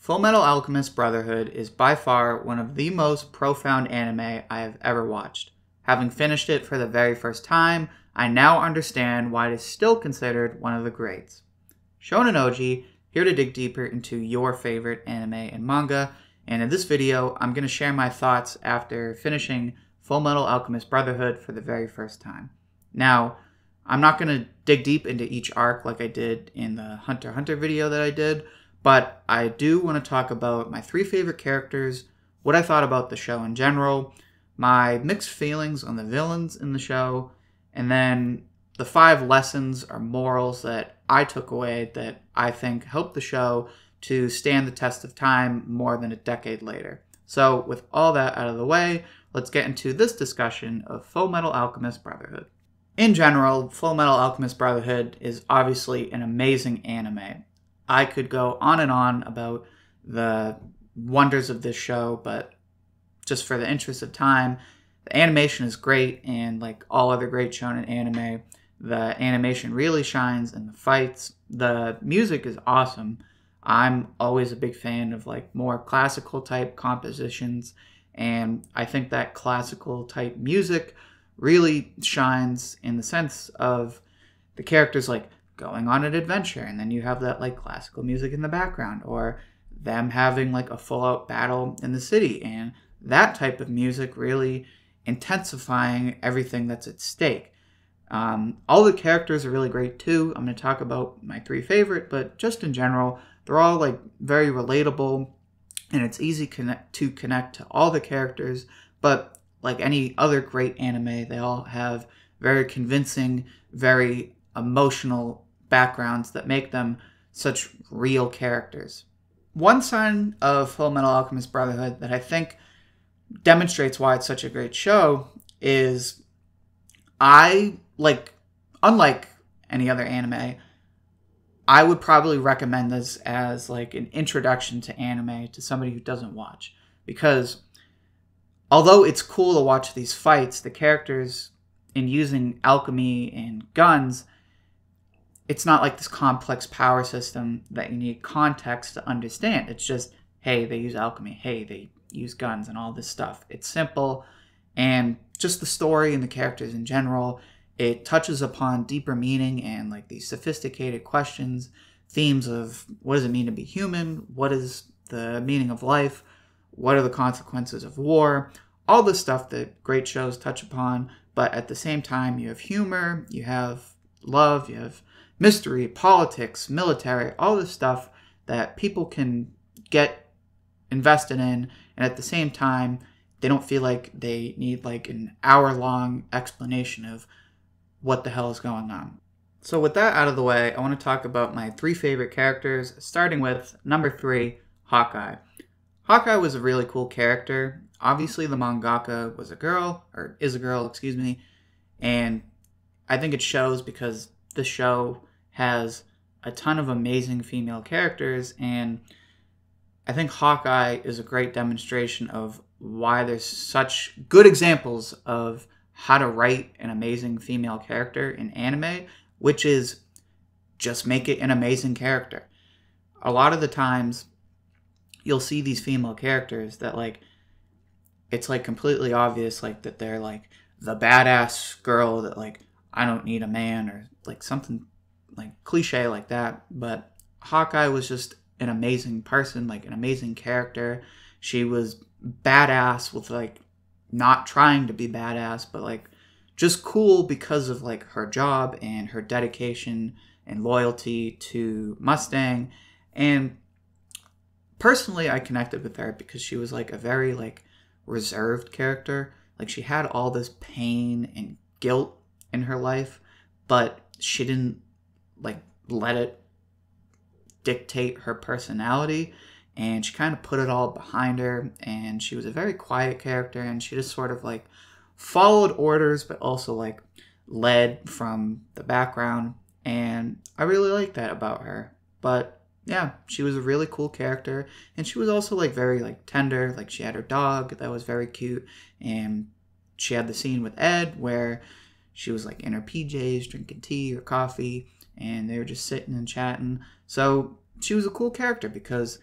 Fullmetal Alchemist Brotherhood is by far one of the most profound anime I have ever watched. Having finished it for the very first time, I now understand why it is still considered one of the greats. Shonen Ouji, here to dig deeper into your favorite anime and manga, and in this video, I'm going to share my thoughts after finishing Fullmetal Alchemist Brotherhood for the very first time. Now, I'm not going to dig deep into each arc like I did in the Hunter x Hunter video that I did, but I do want to talk about my three favorite characters, what I thought about the show in general, my mixed feelings on the villains in the show, and then the 5 lessons or morals that I took away that I think helped the show to stand the test of time more than a decade later. So with all that out of the way, let's get into this discussion of Fullmetal Alchemist Brotherhood. In general, Fullmetal Alchemist Brotherhood is obviously an amazing anime. I could go on and on about the wonders of this show, but just for the interest of time, the animation is great, and like all other great shonen anime, the animation really shines in the fights. The music is awesome. I'm always a big fan of like more classical type compositions, and I think that classical type music really shines in the sense of the characters like going on an adventure, and then you have that like classical music in the background, or them having like a full-out battle in the city, and that type of music really intensifying everything that's at stake. All the characters are really great too. I'm going to talk about my 3 favorite, but just in general, they're all like very relatable, and it's easy to connect to all the characters. But like any other great anime, they all have very convincing, very emotional backgrounds that make them such real characters. One sign of Fullmetal Alchemist Brotherhood that I think demonstrates why it's such a great show is unlike any other anime, I would probably recommend this as like an introduction to anime to somebody who doesn't watch. Because although it's cool to watch these fights, the characters in using alchemy and guns, it's not like this complex power system that you need context to understand. It's just, hey, they use alchemy. Hey, they use guns and all this stuff. It's simple, and just the story and the characters in general, it touches upon deeper meaning and like these sophisticated questions, themes of what does it mean to be human? What is the meaning of life? What are the consequences of war? All the stuff that great shows touch upon, but at the same time, you have humor, you have love, you have mystery, politics, military, all this stuff that people can get invested in, and at the same time, they don't feel like they need like an hour-long explanation of what the hell is going on. So with that out of the way, I want to talk about my 3 favorite characters, starting with number 3, Hawkeye. Hawkeye was a really cool character. Obviously, the mangaka was a girl, or is a girl, excuse me, and I think it shows because the show has a ton of amazing female characters, and I think Hawkeye is a great demonstration of why there's such good examples of how to write an amazing female character in anime, which is just make it an amazing character. A lot of the times, you'll see these female characters that like, it's like completely obvious like that they're like the badass girl that like, I don't need a man, or like something like cliche like that. But Hawkeye was just an amazing person, like an amazing character. She was badass with like not trying to be badass, but like just cool because of like her job and her dedication and loyalty to Mustang. And personally, I connected with her because she was like a very like reserved character. Like she had all this pain and guilt in her life, but she didn't like let it dictate her personality, and she kind of put it all behind her, and she was a very quiet character, and she just sort of like followed orders but also like led from the background, and I really like that about her. But yeah, she was a really cool character, and she was also like very like tender. Like she had her dog that was very cute, and she had the scene with Ed where she was like in her PJs drinking tea or coffee, and they were just sitting and chatting. So she was a cool character because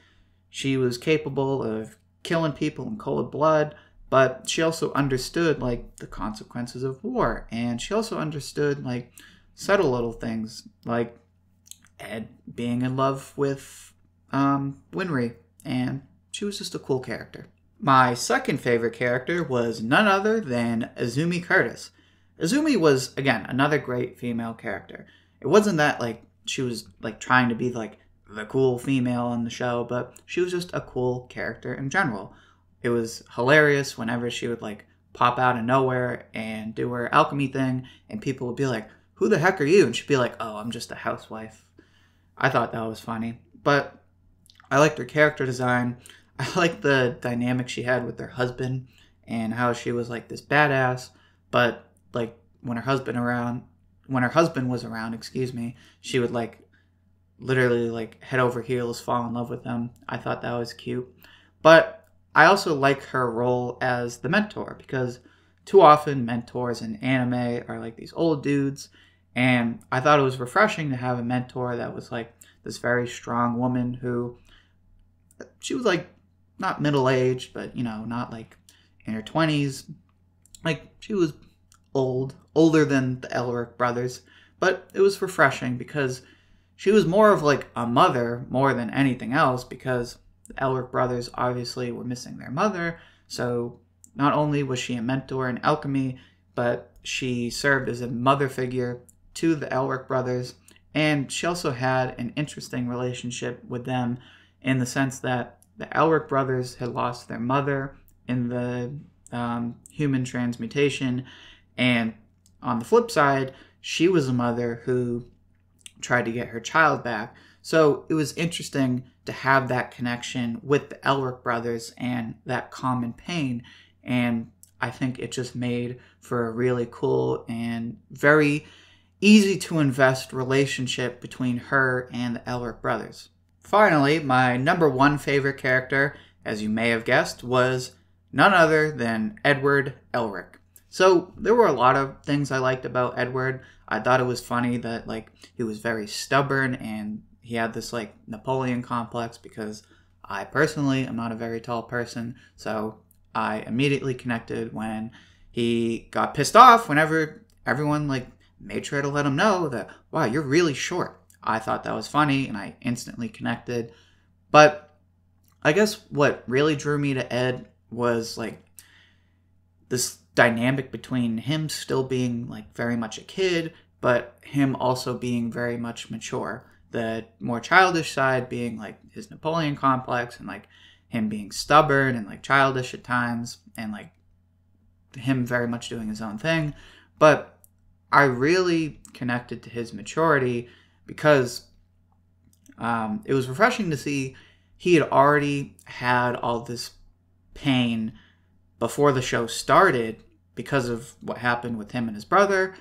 She was capable of killing people in cold blood, but she also understood like the consequences of war, and she also understood like subtle little things like Ed being in love with Winry, and she was just a cool character. My second favorite character was none other than Azumi Curtis. Azumi was, again, another great female character. It wasn't that like she was like trying to be like the cool female in the show, but she was just a cool character in general. It was hilarious whenever she would like pop out of nowhere and do her alchemy thing, and people would be like, "Who the heck are you?" And she'd be like, "Oh, I'm just a housewife." I thought that was funny, but I liked her character design. I liked the dynamic she had with her husband and how she was like this badass, but like when her husband was around, she would like literally like head over heels fall in love with him. I thought that was cute. But I also like her role as the mentor, because too often mentors in anime are like these old dudes, and I thought it was refreshing to have a mentor that was like this very strong woman who, she was like not middle-aged, but not like in her 20s. Like she was older than the Elric brothers, but it was refreshing because she was more of like a mother more than anything else, because the Elric brothers obviously were missing their mother. So not only was she a mentor in alchemy, but she served as a mother figure to the Elric brothers, and she also had an interesting relationship with them in the sense that the Elric brothers had lost their mother in the human transmutation, and on the flip side, she was a mother who tried to get her child back. So it was interesting to have that connection with the Elric brothers and that common pain, and I think it just made for a really cool and very easy to invest relationship between her and the Elric brothers. Finally, my number one favorite character, as you may have guessed, was none other than Edward Elric. So there were a lot of things I liked about Edward. I thought it was funny that like he was very stubborn and he had this like Napoleon complex, because I personally am not a very tall person, so I immediately connected when he got pissed off whenever everyone like made sure to let him know that, wow, you're really short. I thought that was funny and I instantly connected. But I guess what really drew me to Ed was like this dynamic between him still being like very much a kid, but him also being very much mature. The more childish side being like his Napoleon complex, and like him being stubborn and like childish at times, and like him very much doing his own thing. But I really connected to his maturity because it was refreshing to see he had already had all this pain before the show started because of what happened with him and his brother.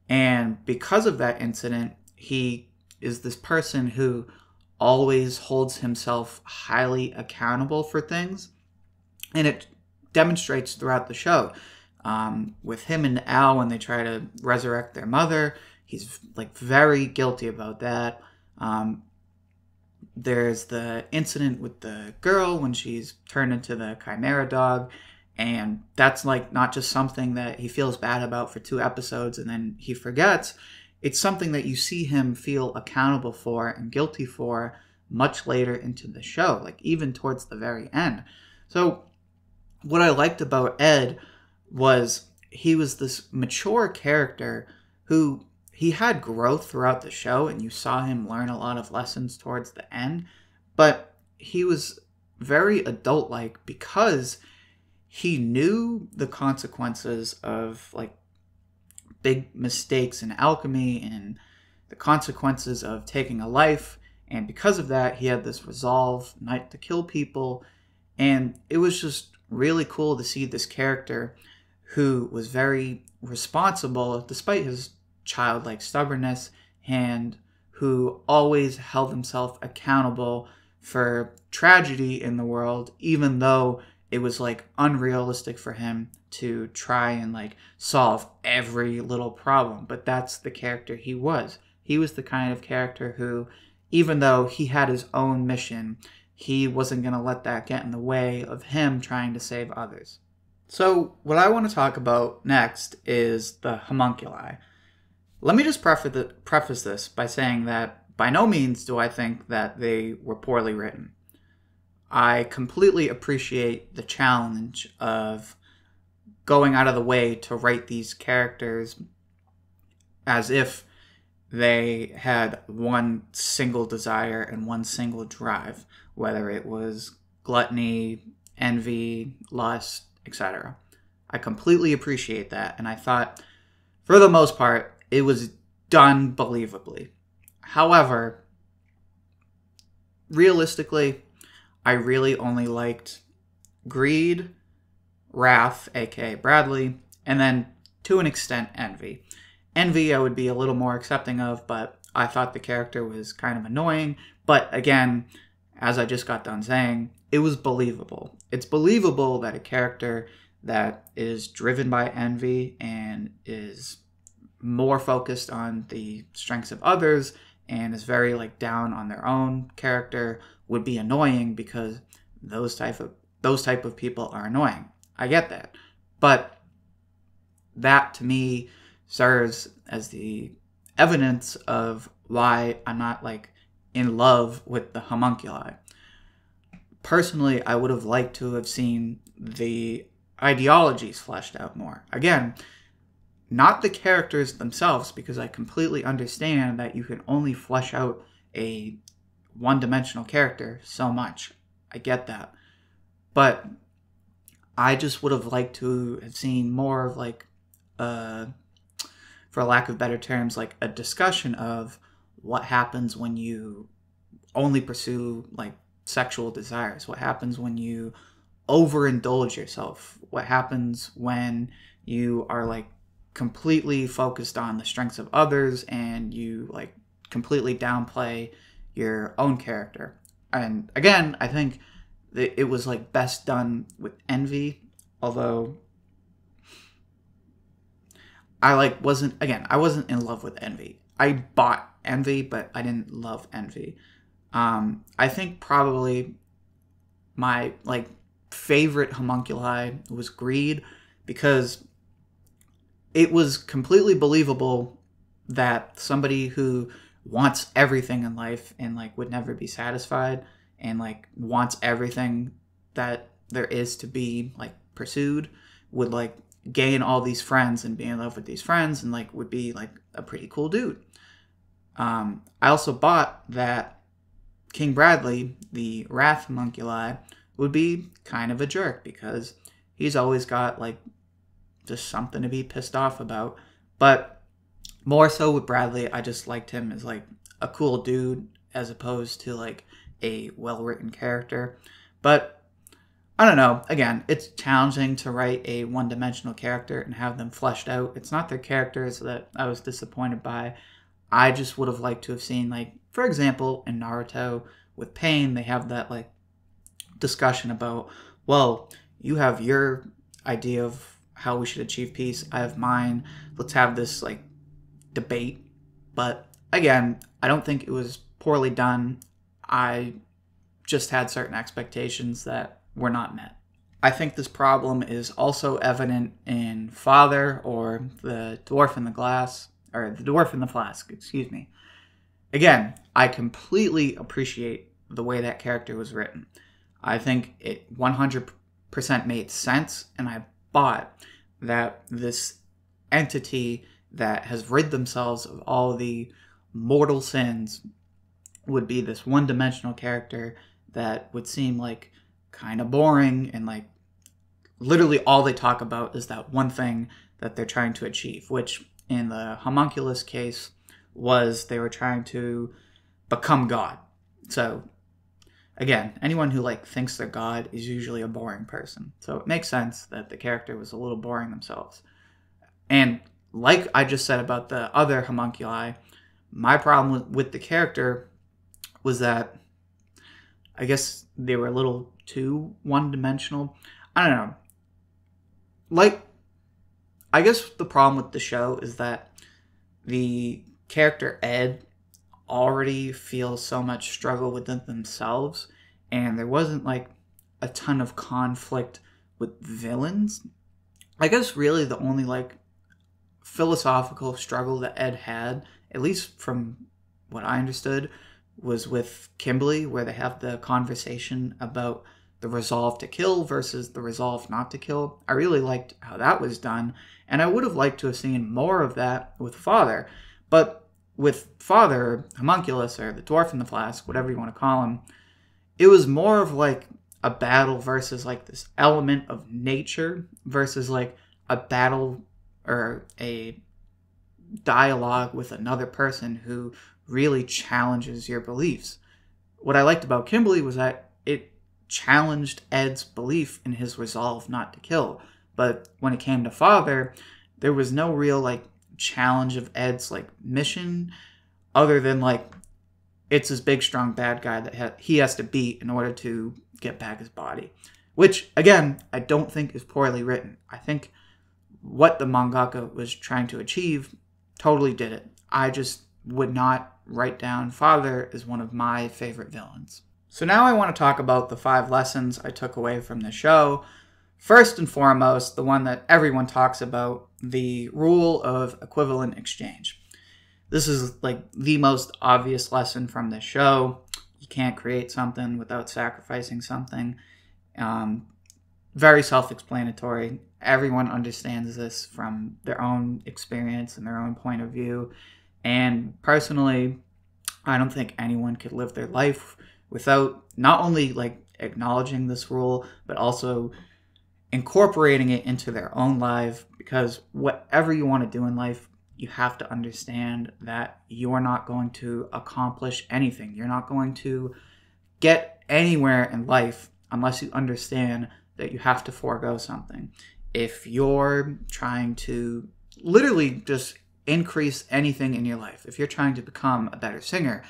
And because of that incident, he is this person who always holds himself highly accountable for things. And it demonstrates throughout the show. With him and Al, when they try to resurrect their mother, he's like very guilty about that. There's the incident with the girl when she's turned into the Chimera dog, and that's like not just something that he feels bad about for 2 episodes and then he forgets. It's something that you see him feel accountable for and guilty for much later into the show, like even towards the very end. So what I liked about Ed was he was this mature character who he had growth throughout the show, and you saw him learn a lot of lessons towards the end, but he was very adult-like because he knew the consequences of like big mistakes in alchemy and the consequences of taking a life, and because of that he had this resolve not to kill people. And it was just really cool to see this character who was very responsible despite his childlike stubbornness, and who always held himself accountable for tragedy in the world, even though it was like unrealistic for him to try and like solve every little problem. But that's the character he was. He was the kind of character who, even though he had his own mission, he wasn't going to let that get in the way of him trying to save others. So what I want to talk about next is the homunculi. Let me just preface this by saying that by no means do I think that they were poorly written. I completely appreciate the challenge of going out of the way to write these characters as if they had one single desire and one single drive, whether it was gluttony, envy, lust, etc. I completely appreciate that, and I thought, for the most part, it was done believably. However, realistically, I really only liked greed, wrath, aka Bradley, and then, to an extent, envy. Envy I would be a little more accepting of, but I thought the character was kind of annoying. But again, as I just got done saying, it was believable. It's believable that a character that is driven by envy and is more focused on the strengths of others and is very like down on their own character would be annoying, because those type of people are annoying. I get that. But that to me serves as the evidence of why I'm not like in love with the homunculi. Personally, I would have liked to have seen the ideologies fleshed out more. Again, not the characters themselves, because I completely understand that you can only flesh out a one-dimensional character so much. I get that. But I just would have liked to have seen more of like, for lack of better terms, like a discussion of what happens when you only pursue like sexual desires. What happens when you overindulge yourself? What happens when you are like completely focused on the strengths of others and you like completely downplay your own character? And again, I think that it was like best done with envy, although I wasn't in love with envy. I bought envy, but I didn't love envy. I think probably my like favorite homunculi was greed, because it was completely believable that somebody who wants everything in life and like would never be satisfied and like wants everything that there is to be like pursued would like gain all these friends and be in love with these friends and like would be like a pretty cool dude. I also bought that King Bradley, the Wrath homunculi, would be kind of a jerk, because he's always got like just something to be pissed off about. But more so with Bradley, I just liked him as like a cool dude as opposed to like a well-written character. But I don't know. Again, it's challenging to write a one-dimensional character and have them fleshed out. It's not their characters that I was disappointed by. I just would have liked to have seen, like, for example, in Naruto with Pain, they have that like discussion about, well, you have your idea of how we should achieve peace, I have mine. Let's have this like debate. But again, I don't think it was poorly done. I just had certain expectations that were not met. I think this problem is also evident in Father, or the Dwarf in the Glass, or the Dwarf in the Flask, excuse me. Again, I completely appreciate the way that character was written. I think it 100% made sense, and I bought that this entity that has rid themselves of all the mortal sins would be this one-dimensional character that would seem like kind of boring, and like literally all they talk about is that one thing that they're trying to achieve, which in the homunculus case was they were trying to become God. So again, anyone who like thinks they're God is usually a boring person. So it makes sense that the character was a little boring themselves. And like I just said about the other homunculi, my problem with the character was that I guess they were a little too one-dimensional. I don't know. Like, I guess the problem with the show is that the character Ed already feels so much struggle within themselves, and there wasn't like a ton of conflict with villains. I guess really the only like philosophical struggle that Ed had, at least from what I understood, was with Kimberly, where they have the conversation about the resolve to kill versus the resolve not to kill. I really liked how that was done, and I would have liked to have seen more of that with Father. But with Father, Homunculus, or the Dwarf in the Flask, whatever you want to call him, it was more of like a battle versus like this element of nature versus like a battle or a dialogue with another person who really challenges your beliefs. What I liked about Kimberly was that it challenged Ed's belief in his resolve not to kill. But when it came to Father, there was no real like challenge of Ed's like mission other than like it's this big strong bad guy that he has to beat in order to get back his body, which again I don't think is poorly written. I think what the mangaka was trying to achieve totally did it. I just would not write down Father as one of my favorite villains. So now I want to talk about the 5 lessons I took away from the show. First and foremost, the one that everyone talks about, the rule of equivalent exchange. This is like the most obvious lesson from the show. You can't create something without sacrificing something. Very self-explanatory. Everyone understands this from their own experience and their own point of view. And personally, I don't think anyone could live their life without not only like acknowledging this rule, but also incorporating it into their own life. Because whatever you want to do in life, you have to understand that you're not going to accomplish anything. You're not going to get anywhere in life unless you understand that you have to forego something. If you're trying to literally just increase anything in your life, if you're trying to become a better singer,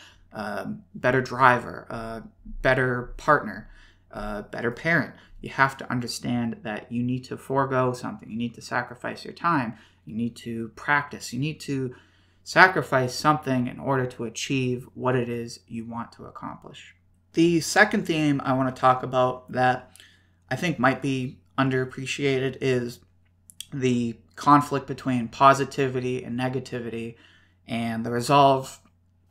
better driver, better partner, better parent, you have to understand that you need to forego something. You need to sacrifice your time. You need to practice. You need to sacrifice something in order to achieve what it is you want to accomplish. The second theme I want to talk about that I think might be underappreciated is the conflict between positivity and negativity and the resolve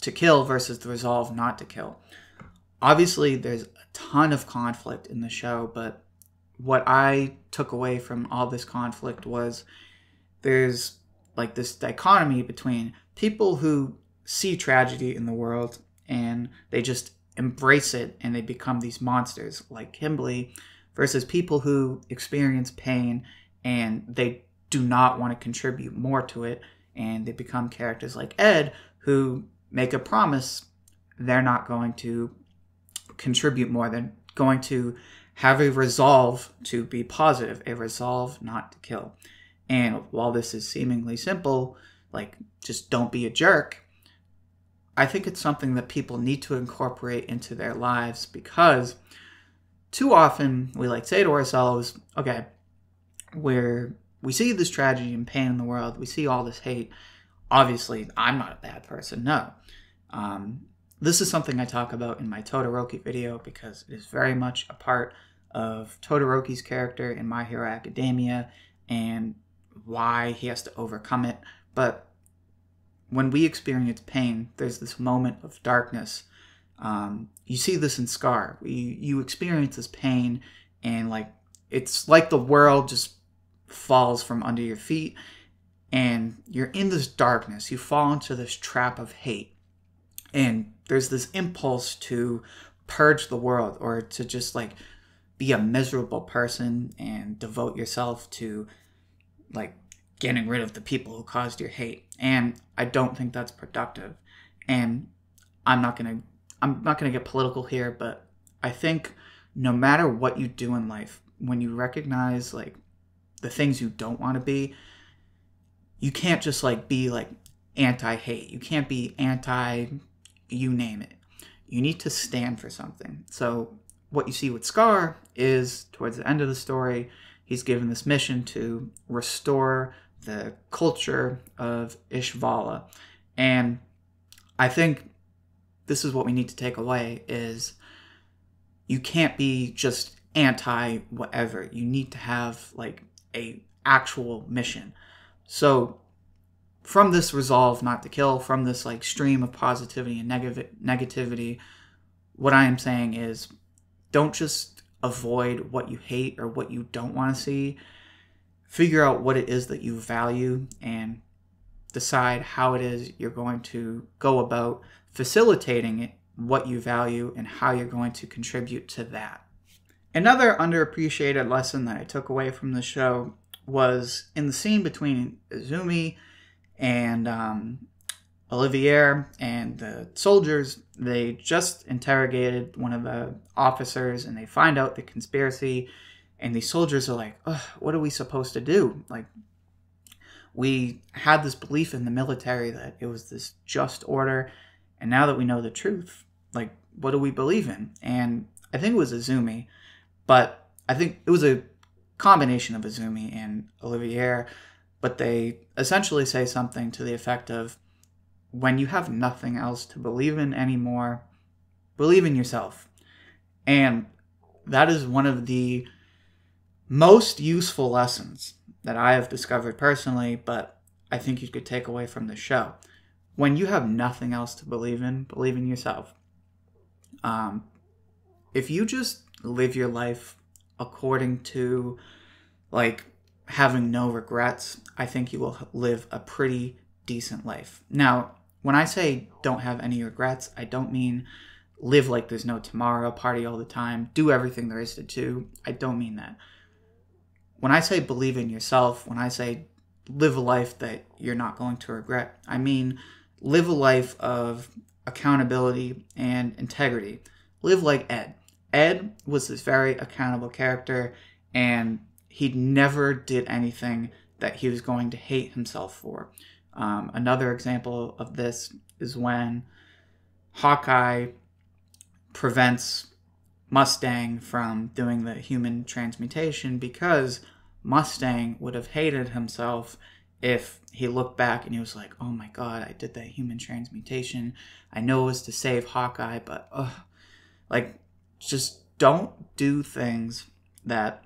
to kill versus the resolve not to kill. Obviously, there's a ton of conflict in the show, but what I took away from all this conflict was there's like this dichotomy between people who see tragedy in the world and they just embrace it and they become these monsters like Kimberly, versus people who experience pain and they do not want to contribute more to it, and they become characters like Ed who make a promise they're not going to contribute more, than going to have a resolve to be positive, a resolve not to kill. And while this is seemingly simple, like just don't be a jerk, I think it's something that people need to incorporate into their lives, because too often we like say to ourselves, okay, we see this tragedy and pain in the world, we see all this hate, obviously I'm not a bad person. No. This is something I talk about in my Todoroki video because it is very much a part of Todoroki's character in My Hero Academia and why he has to overcome it. But when we experience pain, there's this moment of darkness. You see this in Scar. You experience this pain and like it's like the world just falls from under your feet and you're in this darkness. You fall into this trap of hate. And there's this impulse to purge the world or to just like be a miserable person and devote yourself to like getting rid of the people who caused your hate. And I don't think that's productive. And I'm not gonna get political here, but I think no matter what you do in life, when you recognize like the things you don't want to be, you can't just like be like anti-hate. You can't be anti, you name it. You need to stand for something. So what you see with Scar is towards the end of the story, he's given this mission to restore the culture of Ishvala. And I think this is what we need to take away is you can't be just anti whatever. You need to have like a actual mission. So from this resolve not to kill, from this like stream of positivity and negativity, what I am saying is, don't just avoid what you hate or what you don't want to see. Figure out what it is that you value and decide how it is you're going to go about facilitating it, what you value, and how you're going to contribute to that. Another underappreciated lesson that I took away from the show was in the scene between Azumi and Olivier and the soldiers. They just interrogated one of the officers and they find out the conspiracy, and the soldiers are like, ugh, what are we supposed to do? Like, we had this belief in the military that it was this just order, and now that we know the truth, like, what do we believe in? And I think it was Azumi, but I think it was a combination of Azumi and Olivier, but they essentially say something to the effect of, when you have nothing else to believe in anymore, believe in yourself. And that is one of the most useful lessons that I have discovered personally, but I think you could take away from the show. When you have nothing else to believe in yourself. If you just live your life according to like having no regrets, I think you will live a pretty decent life. Now, when I say don't have any regrets, I don't mean live like there's no tomorrow, party all the time, do everything there is to do. I don't mean that. When I say believe in yourself, when I say live a life that you're not going to regret, I mean live a life of accountability and integrity. Live like Ed. Ed was this very accountable character, and he never did anything that he was going to hate himself for. Another example of this is when Hawkeye prevents Mustang from doing the human transmutation, because Mustang would have hated himself if he looked back and he was like, oh my god, I did that human transmutation. I know it was to save Hawkeye, but like, just don't do things that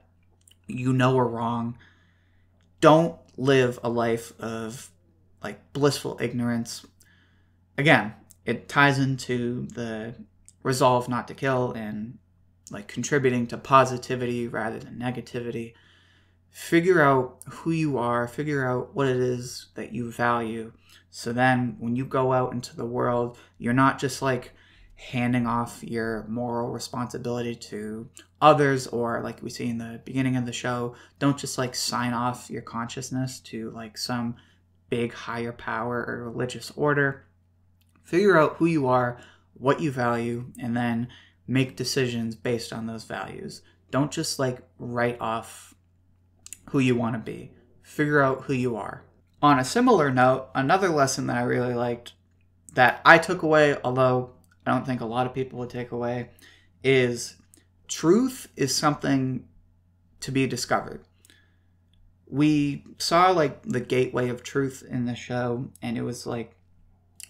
you know are wrong. Don't live a life of like blissful ignorance. Again, it ties into the resolve not to kill and like contributing to positivity rather than negativity. Figure out who you are, figure out what it is that you value, so then when you go out into the world, you're not just like handing off your moral responsibility to others, or like we see in the beginning of the show, don't just like sign off your consciousness to like some big higher power or religious order. Figure out who you are, what you value, and then make decisions based on those values. Don't just like write off who you want to be. Figure out who you are. On a similar note, another lesson that I really liked that I took away, although I don't think a lot of people would take away, is truth is something to be discovered. We saw like the gateway of truth in the show, and it was like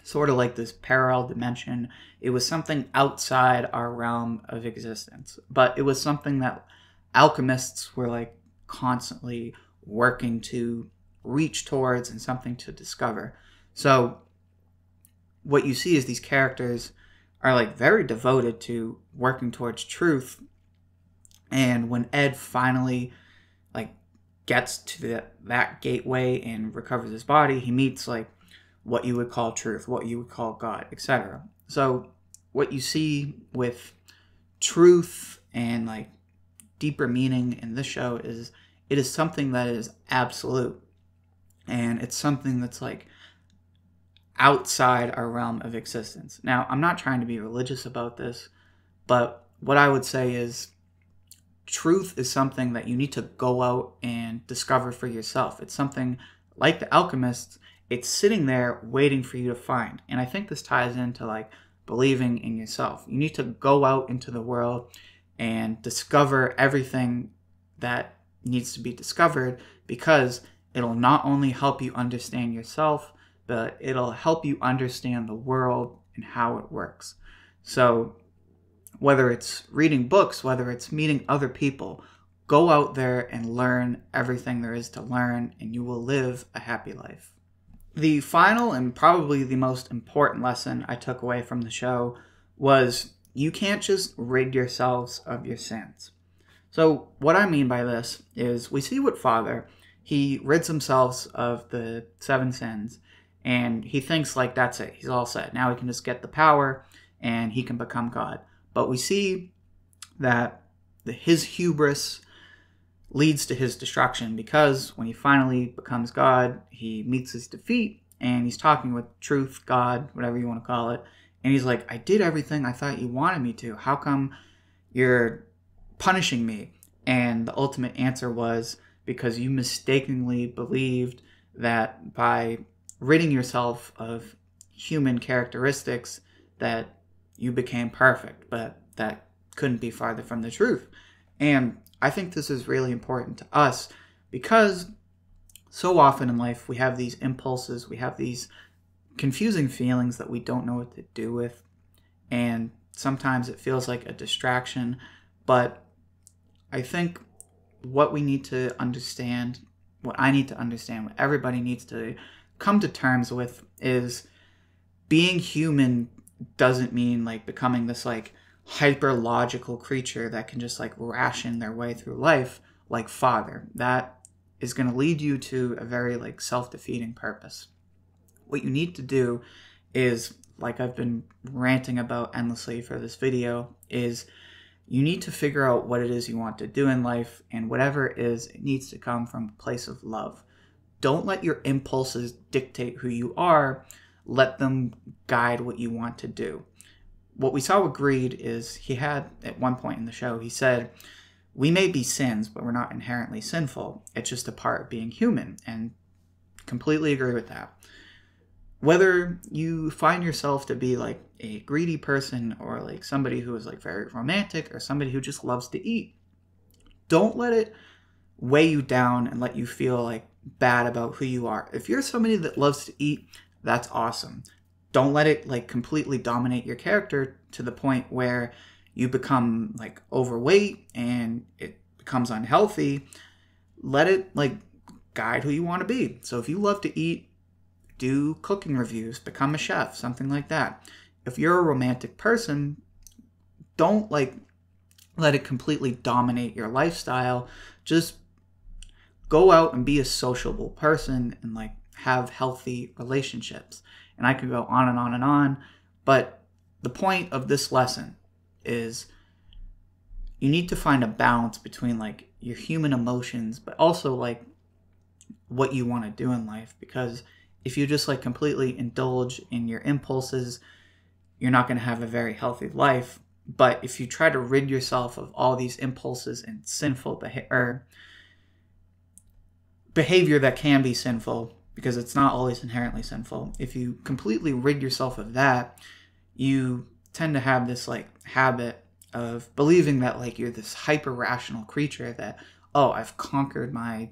sort of like this parallel dimension. It was something outside our realm of existence, but it was something that alchemists were like constantly working to reach towards and something to discover. So what you see is these characters are like very devoted to working towards truth, and when Ed finally like gets to that gateway and recovers his body, he meets like what you would call truth, what you would call God, etc. So what you see with truth and like deeper meaning in this show is it is something that is absolute, and it's something that's like outside our realm of existence. Now, I'm not trying to be religious about this, but what I would say is truth is something that you need to go out and discover for yourself. It's something like the alchemists, it's sitting there waiting for you to find. And I think this ties into like believing in yourself. You need to go out into the world and discover everything that needs to be discovered, because it'll not only help you understand yourself, but it'll help you understand the world and how it works. So Whether it's reading books, whether it's meeting other people, go out there and learn everything there is to learn, and you will live a happy life. The final and probably the most important lesson I took away from the show was you can't just rid yourselves of your sins. So what I mean by this is we see what Father, he rids himself of the 7 sins, and he thinks like that's it. He's all set. Now he can just get the power and he can become God. But we see that his hubris leads to his destruction, because when he finally becomes God, he meets his defeat and he's talking with truth, God, whatever you want to call it. And he's like, I did everything I thought you wanted me to. How come you're punishing me? And the ultimate answer was because you mistakenly believed that by ridding yourself of human characteristics that you became perfect, but that couldn't be farther from the truth. And I think this is really important to us because so often in life we have these impulses, we have these confusing feelings that we don't know what to do with, and sometimes it feels like a distraction. But I think what we need to understand, what I need to understand, what everybody needs to come to terms with is being human doesn't mean like becoming this like hyper logical creature that can just like ration their way through life like Father. That is going to lead you to a very like self-defeating purpose. What you need to do is, like I've been ranting about endlessly for this video, is you need to figure out what it is you want to do in life, and whatever it is, it needs to come from a place of love. Don't let your impulses dictate who you are. Let them guide what you want to do. What we saw with Greed is he had, at one point in the show, he said, we may be sins, but we're not inherently sinful. It's just a part of being human, and completely agree with that. Whether you find yourself to be like a greedy person or like somebody who is like very romantic or somebody who just loves to eat, don't let it weigh you down and let you feel like bad about who you are. If you're somebody that loves to eat, that's awesome. Don't let it like completely dominate your character to the point where you become like overweight and it becomes unhealthy. Let it like guide who you want to be. So if you love to eat, do cooking reviews, become a chef, something like that. If you're a romantic person, don't like let it completely dominate your lifestyle. Just go out and be a sociable person and like have healthy relationships. And I could go on and on and on, but the point of this lesson is you need to find a balance between like your human emotions, but also like what you want to do in life. Because if you just like completely indulge in your impulses, you're not going to have a very healthy life. But if you try to rid yourself of all these impulses and sinful behavior that can be sinful, because it's not always inherently sinful, if you completely rid yourself of that, you tend to have this like habit of believing that like you're this hyper rational creature that, oh, I've conquered my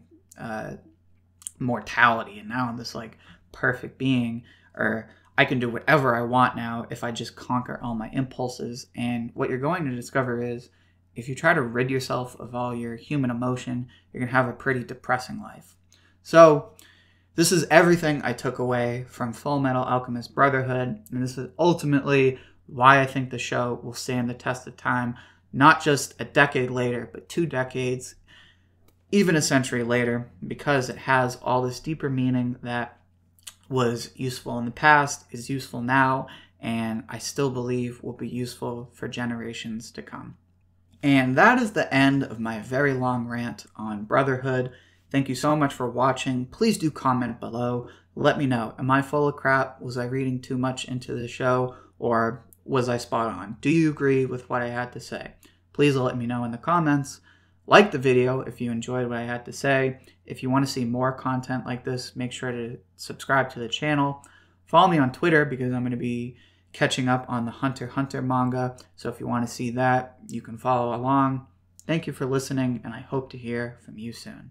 mortality and now I'm this like perfect being, or I can do whatever I want now if I just conquer all my impulses. And what you're going to discover is if you try to rid yourself of all your human emotion, you're going to have a pretty depressing life. So this is everything I took away from Fullmetal Alchemist Brotherhood, and this is ultimately why I think the show will stand the test of time, not just a decade later, but 2 decades, even a century later, because it has all this deeper meaning that was useful in the past, is useful now, and I still believe will be useful for generations to come. And that is the end of my very long rant on Brotherhood. Thank you so much for watching. Please do comment below. Let me know. Am I full of crap? Was I reading too much into the show? Or was I spot on? Do you agree with what I had to say? Please let me know in the comments. Like the video if you enjoyed what I had to say. If you want to see more content like this, make sure to subscribe to the channel. Follow me on Twitter because I'm going to be catching up on the Hunter x Hunter manga. So if you want to see that, you can follow along. Thank you for listening, and I hope to hear from you soon.